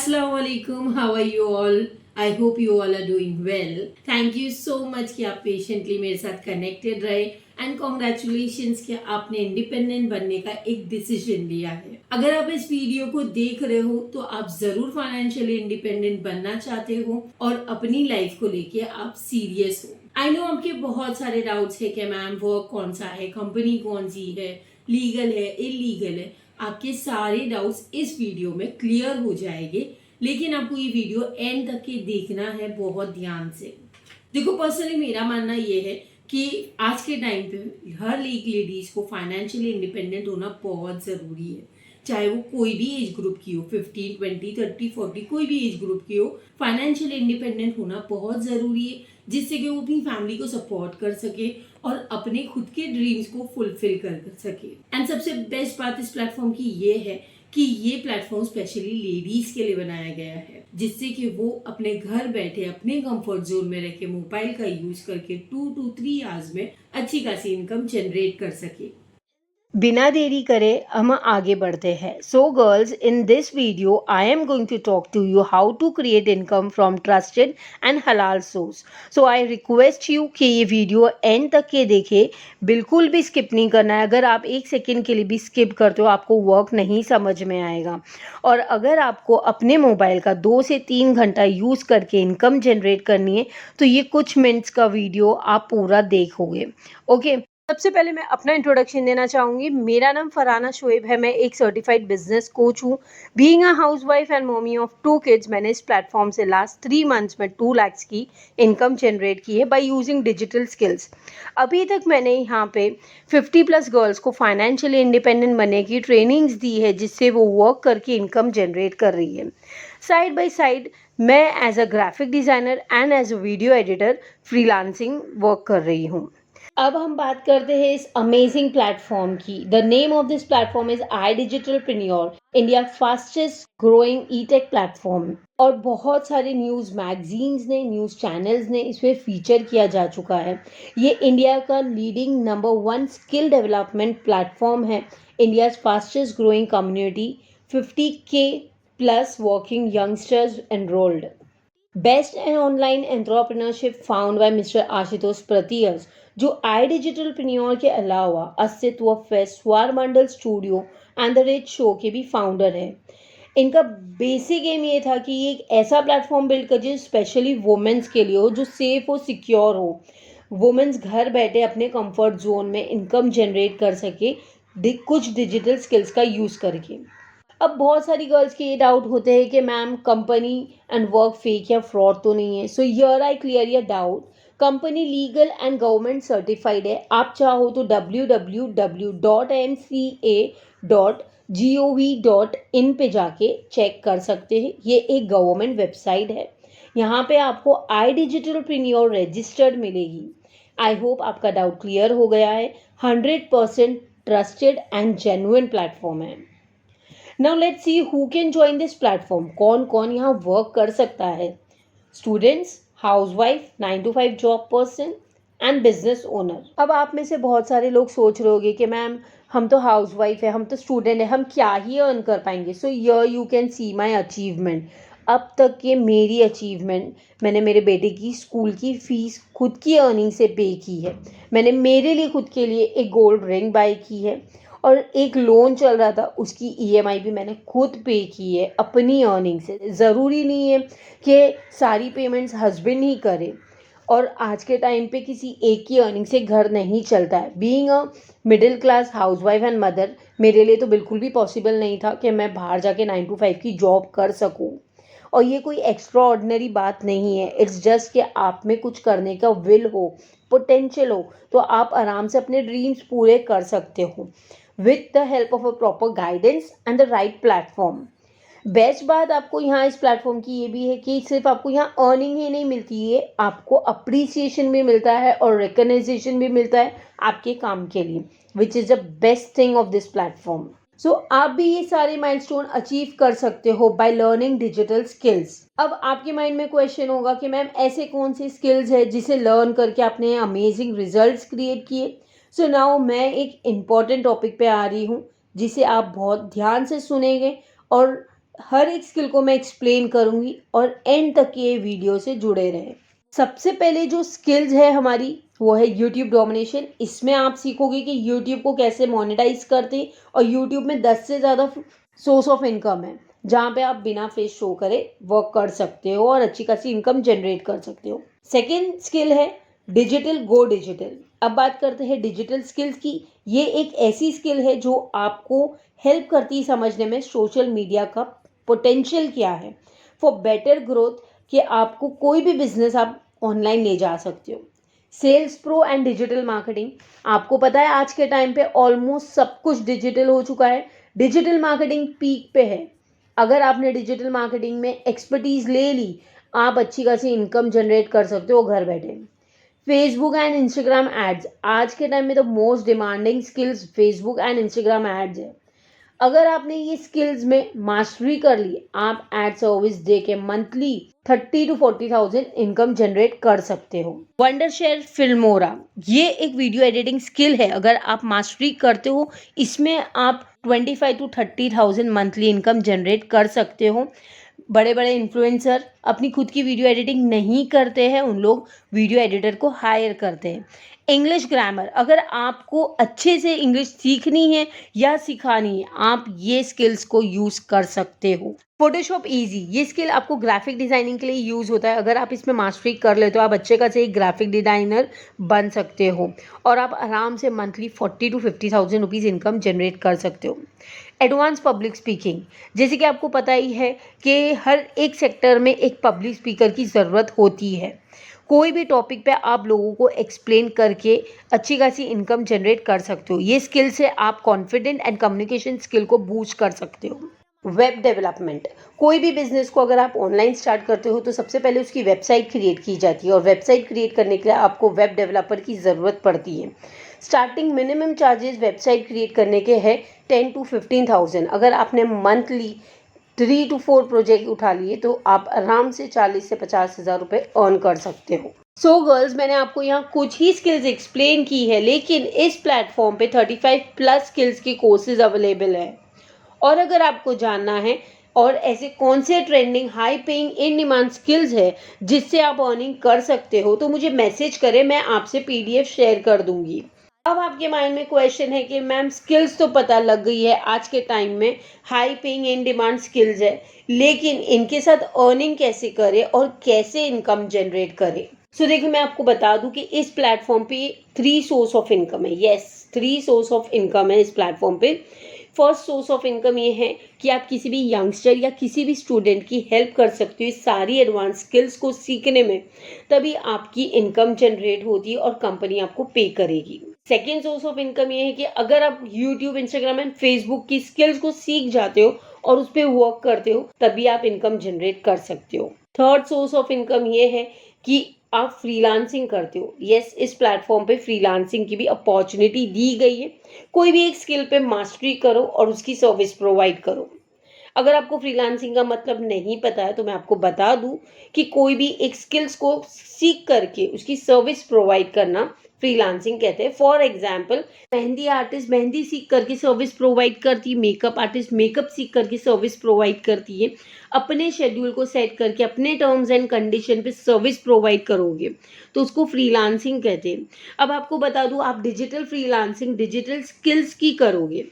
Assalamu alaikum, how are you all? I hope you all are doing well. Thank you so much कि आप patiently मेरे साथ connected रहे and congratulations कि आपने इंडिपेंडेंट बनने का एक डिसीजन लिया है। अगर आप इस वीडियो को देख रहे हो तो आप जरूर फाइनेंशियली इंडिपेंडेंट बनना चाहते हो और अपनी लाइफ को लेके आप सीरियस हो। आई नो आपके बहुत सारे डाउट्स है कि मैम वर्क कौन सा है, कंपनी कौन सी है, लीगल है, इलीगल है। आपके सारे डाउट्स इस वीडियो में क्लियर हो जाएंगे, लेकिन आपको ये वीडियो एंड तक के देखना है बहुत ध्यान से। देखो, पर्सनली मेरा मानना ये है कि आज के टाइम पे हर एक लेडीज को फाइनेंशियली इंडिपेंडेंट होना बहुत ज़रूरी है, चाहे वो कोई भी एज ग्रुप की हो, 15, 20, 30, 40, कोई भी एज ग्रुप की हो। फाइनेंशियली इंडिपेंडेंट होना बहुत ज़रूरी है, जिससे कि वो अपनी फैमिली को सपोर्ट कर सके और अपने खुद के ड्रीम्स को फुलफिल कर सके। एंड सबसे बेस्ट बात इस प्लेटफॉर्म की ये है कि ये प्लेटफॉर्म स्पेशली लेडीज के लिए बनाया गया है, जिससे कि वो अपने घर बैठे अपने कंफर्ट जोन में रह के मोबाइल का यूज करके 2 to 3 आवर्स में अच्छी खासी इनकम जनरेट कर सके। बिना देरी करे हम आगे बढ़ते हैं। So girls, in this video I am going to talk to you how to create income from trusted and halal source. So I request you कि ये वीडियो एंड तक के देखें, बिल्कुल भी स्किप नहीं करना है। अगर आप 1 सेकेंड के लिए भी स्किप करते हो आपको वर्क नहीं समझ में आएगा। और अगर आपको अपने मोबाइल का 2 से 3 घंटा यूज़ करके इनकम जनरेट करनी है तो ये कुछ मिनट्स का वीडियो आप पूरा देखोगे। ओके, सबसे पहले मैं अपना इंट्रोडक्शन देना चाहूँगी। मेरा नाम फरहाना शोएब है, मैं एक सर्टिफाइड बिजनेस कोच हूँ। Being a housewife and mummy of 2 kids, मैंने इस प्लेटफॉर्म से लास्ट 3 मंथ्स में 2 लाख की इनकम जनरेट की है बाय यूजिंग डिजिटल स्किल्स। अभी तक मैंने यहाँ पे 50 प्लस गर्ल्स को फाइनेंशियली इंडिपेंडेंट बनने की ट्रेनिंग्स दी है, जिससे वो वर्क करके इनकम जनरेट कर रही है। साइड बाय साइड मैं as a graphic designer and as a video editor freelancing work कर रही हूँ। अब हम बात करते हैं इस अमेजिंग प्लेटफॉर्म की। The name of this platform is I digitalpreneur, India fastest growing e tech platform. और बहुत सारे न्यूज़ मैगजीन्स ने, न्यूज़ चैनल्स ने इसमें फीचर किया जा चुका है। ये इंडिया का leading number 1 skill development platform है। India's fastest growing community, 50K plus working youngsters enrolled. Best and online entrepreneurship found by mister Ashutosh Pratiyas, जो आई डिजिटलप्रेन्योर के अलावा Astitva fest, Swar Mandal studio and the red show के भी फाउंडर है। इनका basic M ये था कि ये एक ऐसा प्लेटफॉर्म बिल्ड कर जो स्पेशली वुमेन्स के लिए हो, जो सेफ हो, सिक्योर हो। वुमेन्स घर बैठे अपने कंफर्ट जोन में इनकम जनरेट कर सके कुछ डिजिटल स्किल्स का यूज़ करके। अब बहुत सारी गर्ल्स के ये डाउट होते हैं कि ma'am company and work fake या फ्रॉड तो नहीं है। So here I clear your doubt. Company legal and government certified है। आप चाहो तो www.mca.gov.in पे जाके चेक कर सकते हैं। ये एक गवर्नमेंट वेबसाइट है। यहाँ पे आपको आई डिजिटलप्रेन्योर रजिस्टर्ड मिलेगी। आई होप आपका डाउट क्लियर हो गया है। 100% ट्रस्टेड एंड जेन्युइन प्लेटफॉर्म है। Now let's see who can join this platform. कौन कौन यहाँ वर्क कर सकता है? Students, housewife, 9 to 5 job person and business owner. अब आप में से बहुत सारे लोग सोच रहे होंगे कि मैम हम तो हाउसवाइफ है, हम तो स्टूडेंट है, हम क्या ही अर्न कर पाएंगे। So here you can see my achievement. अब तक के मेरी अचीवमेंट, मैंने मेरे बेटे की स्कूल की फीस खुद की अर्निंग से पे की है। मैंने मेरे लिए खुद के लिए एक गोल्ड रिंग बाय की है और एक लोन चल रहा था, उसकी ईएमआई भी मैंने खुद पे की है अपनी अर्निंग से। ज़रूरी नहीं है कि सारी पेमेंट्स हस्बैंड ही करे, और आज के टाइम पे किसी एक की अर्निंग से घर नहीं चलता है। Being a middle class housewife and mother, मेरे लिए तो बिल्कुल भी पॉसिबल नहीं था कि मैं बाहर जाके 9 to 5 की जॉब कर सकूं। और ये कोई एक्स्ट्रा ऑर्डिनरी बात नहीं है। इट्स जस्ट कि आप में कुछ करने का विल हो, पोटेंशियल हो, तो आप आराम से अपने ड्रीम्स पूरे कर सकते हो with the help of a proper guidance and the right platform. Best बात आपको यहाँ इस प्लेटफॉर्म की ये भी है कि सिर्फ आपको यहाँ अर्निंग ही नहीं मिलती है, आपको अप्रिसिएशन भी मिलता है और रिकग्नाइजेशन भी मिलता है आपके काम के लिए, which is the best thing of this platform. So आप भी ये सारे माइलस्टोन अचीव कर सकते हो बाय लर्निंग डिजिटल स्किल्स। अब आपके माइंड में क्वेश्चन होगा कि मैम ऐसे कौन सी स्किल्स है जिसे लर्न करके आपने अमेजिंग रिजल्ट्स क्रिएट किए। सो नाउ मैं एक इम्पॉर्टेंट टॉपिक पे आ रही हूँ, जिसे आप बहुत ध्यान से सुनेंगे और हर एक स्किल को मैं एक्सप्लेन करूँगी और एंड तक ये वीडियो से जुड़े रहें। सबसे पहले जो स्किल्स है हमारी वो है यूट्यूब डोमिनेशन। इसमें आप सीखोगे कि यूट्यूब को कैसे मोनेटाइज करते हैं और यूट्यूब में 10 से ज़्यादा सोर्स ऑफ इनकम है जहाँ पे आप बिना फेस शो करे वर्क कर सकते हो और अच्छी खासी इनकम जनरेट कर सकते हो। सेकेंड स्किल है डिजिटल गो डिजिटल। अब बात करते हैं डिजिटल स्किल्स की। ये एक ऐसी स्किल है जो आपको हेल्प करती है समझने में सोशल मीडिया का पोटेंशियल क्या है फॉर बेटर ग्रोथ, कि आपको कोई भी बिजनेस आप ऑनलाइन ले जा सकते हो। Sales pro and digital marketing. आपको पता है आज के टाइम पे ऑलमोस्ट सब कुछ डिजिटल हो चुका है। डिजिटल मार्केटिंग पीक पे है। अगर आपने डिजिटल मार्केटिंग में एक्सपर्टीज ले ली, आप अच्छी खासी इनकम जनरेट कर सकते हो घर बैठे। Facebook and Instagram ads. आज के टाइम में तो most demanding skills Facebook and Instagram ads है। अगर आपने ये स्किल्स में मास्टरी कर ली, आप एड सर्विस दे के मंथली 30 to 40,000 इनकम जनरेट कर सकते हो। वंडर शेयर फिल्मोरा, ये एक वीडियो एडिटिंग स्किल है। अगर आप मास्टरी करते हो, इसमें आप 25 to 30,000 मंथली इनकम जनरेट कर सकते हो। बड़े बड़े इन्फ्लुएंसर अपनी खुद की वीडियो एडिटिंग नहीं करते हैं, उन लोग वीडियो एडिटर को हायर करते हैं। इंग्लिश ग्रामर, अगर आपको अच्छे से इंग्लिश सीखनी है या सिखानी है, आप ये स्किल्स को यूज़ कर सकते हो। फोटोशॉप इजी, ये स्किल आपको ग्राफिक डिज़ाइनिंग के लिए यूज़ होता है। अगर आप इसमें मास्टरी कर ले तो आप अच्छे खासे एक ग्राफिक डिज़ाइनर बन सकते हो और आप आराम से monthly 40 to 50,000 rupees income generate कर सकते हो। एडवांस पब्लिक स्पीकिंग, जैसे कि आपको पता ही है कि हर एक सेक्टर में एक पब्लिक स्पीकर की ज़रूरत होती है। कोई भी टॉपिक पे आप लोगों को एक्सप्लेन करके अच्छी खासी इनकम जनरेट कर सकते हो। ये स्किल से आप कॉन्फिडेंट एंड कम्युनिकेशन स्किल को बूस्ट कर सकते हो। वेब डेवलपमेंट, कोई भी बिजनेस को अगर आप ऑनलाइन स्टार्ट करते हो तो सबसे पहले उसकी वेबसाइट क्रिएट की जाती है और वेबसाइट क्रिएट करने के लिए आपको वेब डेवलपर की ज़रूरत पड़ती है। Starting minimum charges website create करने के हैं 10 to 15,000। अगर आपने मंथली 3 to 4 प्रोजेक्ट उठा लिए तो आप आराम से 40 से 50,000 रुपये अर्न कर सकते हो। सो गर्ल्स, मैंने आपको यहाँ कुछ ही स्किल्स एक्सप्लेन की है, लेकिन इस प्लेटफॉर्म पे 35 प्लस स्किल्स के कोर्सेज अवेलेबल है। और अगर आपको जानना है और ऐसे कौन से trending high paying in demand skills है जिससे आप अर्निंग कर सकते हो, तो मुझे मैसेज करें, मैं आपसे PDF शेयर कर दूंगी। अब आपके माइंड में क्वेश्चन है कि मैम स्किल्स तो पता लग गई है, आज के टाइम में high paying in demand skills है, लेकिन इनके साथ अर्निंग कैसे करें और कैसे इनकम जनरेट करें। सो देखिए, मैं आपको बता दूं कि इस प्लेटफॉर्म पे 3 सोर्स ऑफ इनकम है। यस, 3 सोर्स ऑफ इनकम है इस प्लेटफॉर्म पे। फर्स्ट सोर्स ऑफ इनकम ये है कि आप किसी भी यंगस्टर या किसी भी स्टूडेंट की हेल्प कर सकते हो इस सारी एडवांस स्किल्स को सीखने में, तभी आपकी इनकम जनरेट होती है और कंपनी आपको पे करेगी। सेकेंड सोर्स ऑफ इनकम ये है कि अगर आप यूट्यूब, इंस्टाग्राम एंड फेसबुक की स्किल्स को सीख जाते हो और उस पर वर्क करते हो, तभी आप इनकम जनरेट कर सकते हो। थर्ड सोर्स ऑफ इनकम ये है कि आप फ्रीलांसिंग करते हो। यस, इस प्लेटफॉर्म पे फ्रीलांसिंग की भी अपॉर्चुनिटी दी गई है। कोई भी एक स्किल पे मास्टरी करो और उसकी सर्विस प्रोवाइड करो। अगर आपको फ्रीलांसिंग का मतलब नहीं पता है तो मैं आपको बता दूं कि कोई भी एक स्किल्स को सीख करके उसकी सर्विस प्रोवाइड करना फ्रीलांसिंग कहते हैं। For example, mehndi artist mehndi सीख करके सर्विस प्रोवाइड करती है, मेकअप आर्टिस्ट मेकअप सीख करके सर्विस प्रोवाइड करती है। अपने शेड्यूल को सेट करके अपने टर्म्स एंड कंडीशन पे सर्विस प्रोवाइड करोगे तो उसको फ्रीलांसिंग कहते हैं। अब आपको बता दूं, आप डिजिटल फ्रीलांसिंग डिजिटल स्किल्स की करोगे।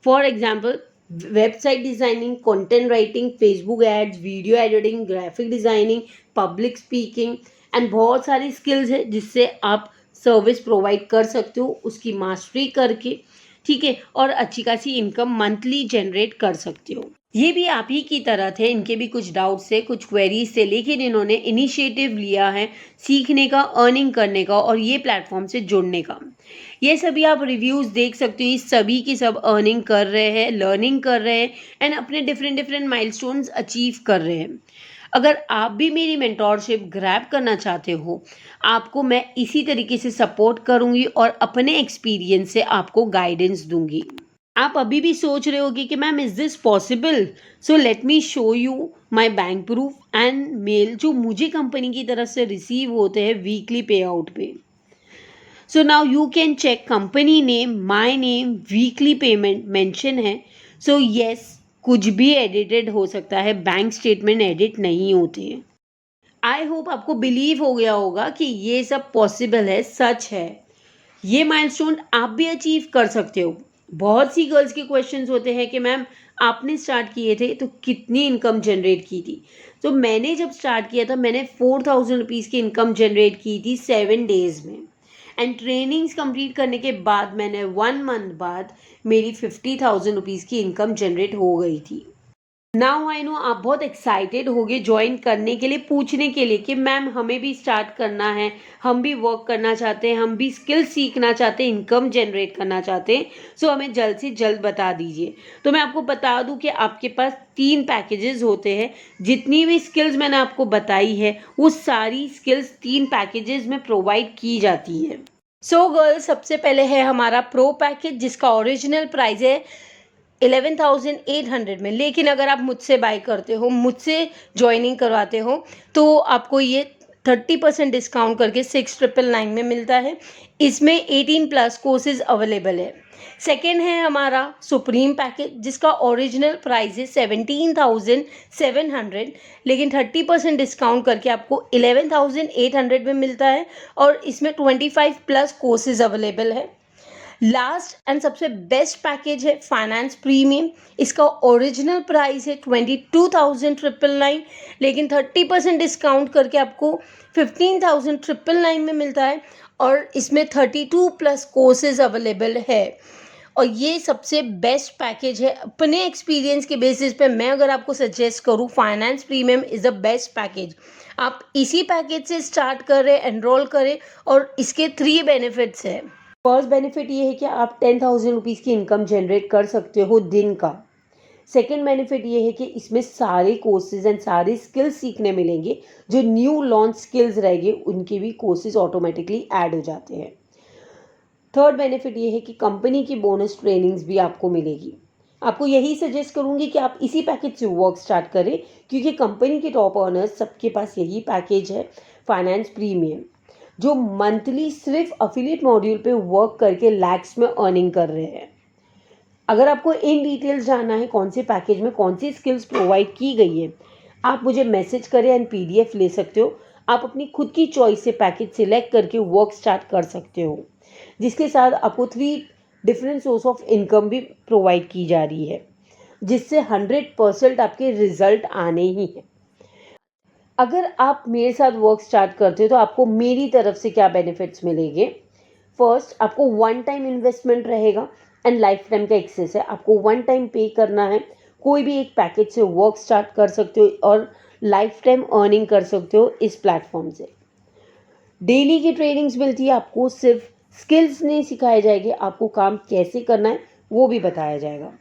For example, website designing, content writing, Facebook ads, video editing, graphic designing, public speaking and बहुत सारी स्किल्स है जिससे आप सर्विस प्रोवाइड कर सकते हो उसकी मास्टरी करके, ठीक है, और अच्छी खासी इनकम मंथली जनरेट कर सकते हो। ये भी आप ही की तरह थे, इनके भी कुछ डाउट्स थे, कुछ क्वेरीज थे, लेकिन इन्होंने इनिशिएटिव लिया है सीखने का, अर्निंग करने का और ये प्लेटफॉर्म से जुड़ने का। ये सभी आप रिव्यूज़ देख सकते हो, सभी की सब अर्निंग कर रहे हैं, लर्निंग कर रहे हैं एंड अपने डिफरेंट माइलस्टोन्स अचीव कर रहे हैं। अगर आप भी मेरी मेंटोरशिप ग्रैब करना चाहते हो, आपको मैं इसी तरीके से सपोर्ट करूंगी और अपने एक्सपीरियंस से आपको गाइडेंस दूंगी। आप अभी भी सोच रहे होगे कि ma'am is this possible, so let me show you my bank proof and mail जो मुझे कंपनी की तरफ से रिसीव होते हैं वीकली पे आउट पे। So now you can check company name, my name, weekly payment mention है। So yes, कुछ भी एडिटेड हो सकता है, बैंक स्टेटमेंट एडिट नहीं होते हैं। आई होप आपको बिलीव हो गया होगा कि ये सब पॉसिबल है, सच है। ये माइलस्टोन आप भी अचीव कर सकते हो। बहुत सी गर्ल्स के क्वेश्चंस होते हैं कि मैम आपने स्टार्ट किए थे तो कितनी इनकम जनरेट की थी। तो मैंने जब स्टार्ट किया था मैंने 4000 रुपीज़ की इनकम जनरेट की थी 7 डेज़ में। एंड ट्रेनिंग्स कंप्लीट करने के बाद मैंने 1 मंथ बाद मेरी 50,000 रुपीज़ की इनकम जनरेट हो गई थी। नाउ आई नो आप बहुत एक्साइटेड होगे ज्वाइन करने के लिए, पूछने के लिए कि मैम हमें भी स्टार्ट करना है, हम भी वर्क करना चाहते हैं, हम भी स्किल सीखना चाहते हैं, इनकम जनरेट करना चाहते हैं। सो हमें जल्द से जल्द बता दीजिए। तो मैं आपको बता दूं कि आपके पास 3 पैकेजेस होते हैं। जितनी भी स्किल्स मैंने आपको बताई है वो सारी स्किल्स 3 पैकेजेस में प्रोवाइड की जाती है। सो गर्ल्स, सबसे पहले है हमारा प्रो पैकेज जिसका ओरिजिनल प्राइस है 11,800 में। लेकिन अगर आप मुझसे बाय करते हो, मुझसे ज्वाइनिंग करवाते हो, तो आपको ये 30% डिस्काउंट करके 6,999 में मिलता है। इसमें 18+ कोर्सेज अवेलेबल है। सेकेंड है हमारा सुप्रीम पैकेज जिसका ओरिजिनल प्राइस है 17,700, लेकिन 30% डिस्काउंट करके आपको 11,800 में मिलता है और इसमें 25+ कोर्सेज अवेलेबल है। लास्ट एंड सबसे बेस्ट पैकेज है फाइनेंस प्रीमियम। इसका ओरिजिनल प्राइस है 22,999, लेकिन 30% डिस्काउंट करके आपको 15,999 में मिलता है और इसमें 32+ कोर्सेज अवेलेबल है। और ये सबसे बेस्ट पैकेज है। अपने एक्सपीरियंस के बेसिस पे मैं अगर आपको सजेस्ट करूँ, finance premium is the best package. आप इसी पैकेज से स्टार्ट करें, एनरोल करें और इसके 3 बेनिफिट्स हैं। फर्स्ट बेनिफिट ये है कि आप 10,000 रुपीज़ की इनकम जनरेट कर सकते हो दिन का। सेकेंड बेनिफिट ये है कि इसमें सारे कोर्सेज एंड सारे स्किल्स सीखने मिलेंगे। जो न्यू लॉन्च स्किल्स रहेंगे उनके भी कोर्सेज ऑटोमेटिकली ऐड हो जाते हैं। थर्ड बेनिफिट ये है कि कंपनी की बोनस ट्रेनिंग्स भी आपको मिलेगी। आपको यही सजेस्ट करूंगी कि आप इसी पैकेज से वर्क स्टार्ट करें क्योंकि कंपनी के टॉप अर्नर्स सबके पास यही पैकेज है, फाइनेंस प्रीमियम, जो मंथली सिर्फ अफिलिएट मॉड्यूल पे वर्क करके लैक्स में अर्निंग कर रहे हैं। अगर आपको इन डिटेल्स जानना है कौन से पैकेज में कौन सी स्किल्स प्रोवाइड की गई है, आप मुझे मैसेज करें एंड PDF ले सकते हो। आप अपनी खुद की चॉइस से पैकेज सिलेक्ट करके वर्क स्टार्ट कर सकते हो, जिसके साथ आपको 3 डिफरेंट सोर्स ऑफ इनकम भी प्रोवाइड की जा रही है, जिससे 100% आपके रिजल्ट आने ही हैं। अगर आप मेरे साथ वर्क स्टार्ट करते हो तो आपको मेरी तरफ से क्या बेनिफिट्स मिलेंगे। फर्स्ट, आपको 1 टाइम इन्वेस्टमेंट रहेगा एंड लाइफ टाइम का एक्सेस है। आपको 1 टाइम पे करना है, कोई भी एक पैकेज से वर्क स्टार्ट कर सकते हो और लाइफ टाइम अर्निंग कर सकते हो इस प्लेटफॉर्म से। डेली की ट्रेनिंग्स मिलती है, आपको सिर्फ स्किल्स नहीं सिखाए जाएंगे, आपको काम कैसे करना है वो भी बताया जाएगा।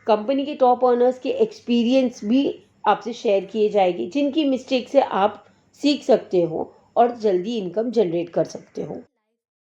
कंपनी के टॉप अर्नर्स के एक्सपीरियंस भी आपसे शेयर किए जाएंगे, जिनकी मिस्टेक से आप सीख सकते हो और जल्दी इनकम जनरेट कर सकते हो।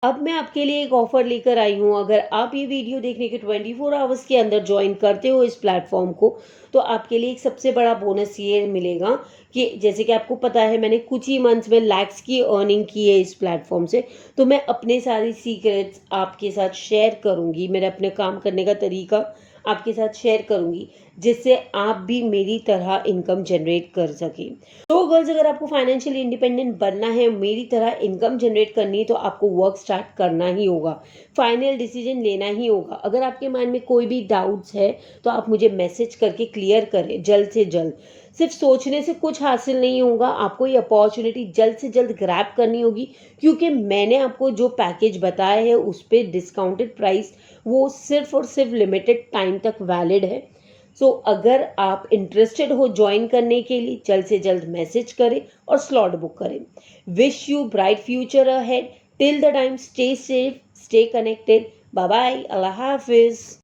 अब मैं आपके लिए एक ऑफर लेकर आई हूँ। अगर आप ये वीडियो देखने के 24 आवर्स के अंदर ज्वाइन करते हो इस प्लेटफॉर्म को, तो आपके लिए एक सबसे बड़ा बोनस ये मिलेगा कि जैसे कि आपको पता है मैंने कुछ ही मंथ्स में लैक्स की अर्निंग की है इस प्लेटफॉर्म से, तो मैं अपने सारी सीक्रेट्स आपके साथ शेयर करूँगी, मेरे अपने काम करने का तरीका आपके साथ शेयर करूँगी, जिससे आप भी मेरी तरह इनकम जनरेट कर सकें। तो गर्ल्स, अगर आपको फाइनेंशियली इंडिपेंडेंट बनना है, मेरी तरह इनकम जनरेट करनी है, तो आपको वर्क स्टार्ट करना ही होगा, फाइनल डिसीजन लेना ही होगा। अगर आपके माइंड में कोई भी डाउट्स है तो आप मुझे मैसेज करके क्लियर करें जल्द से जल्द। सिर्फ सोचने से कुछ हासिल नहीं होगा, आपको ये अपॉर्चुनिटी जल्द से जल्द ग्रैब करनी होगी, क्योंकि मैंने आपको जो पैकेज बताया है उस पर डिस्काउंटेड प्राइस वो सिर्फ और सिर्फ लिमिटेड टाइम तक वैलिड है। सो अगर आप इंटरेस्टेड हो ज्वाइन करने के लिए, जल्द से जल्द मैसेज करें और स्लॉट बुक करें। Wish you bright future ahead. Till the time, stay safe, stay connected. Bye bye, अल्लाह हाफिज।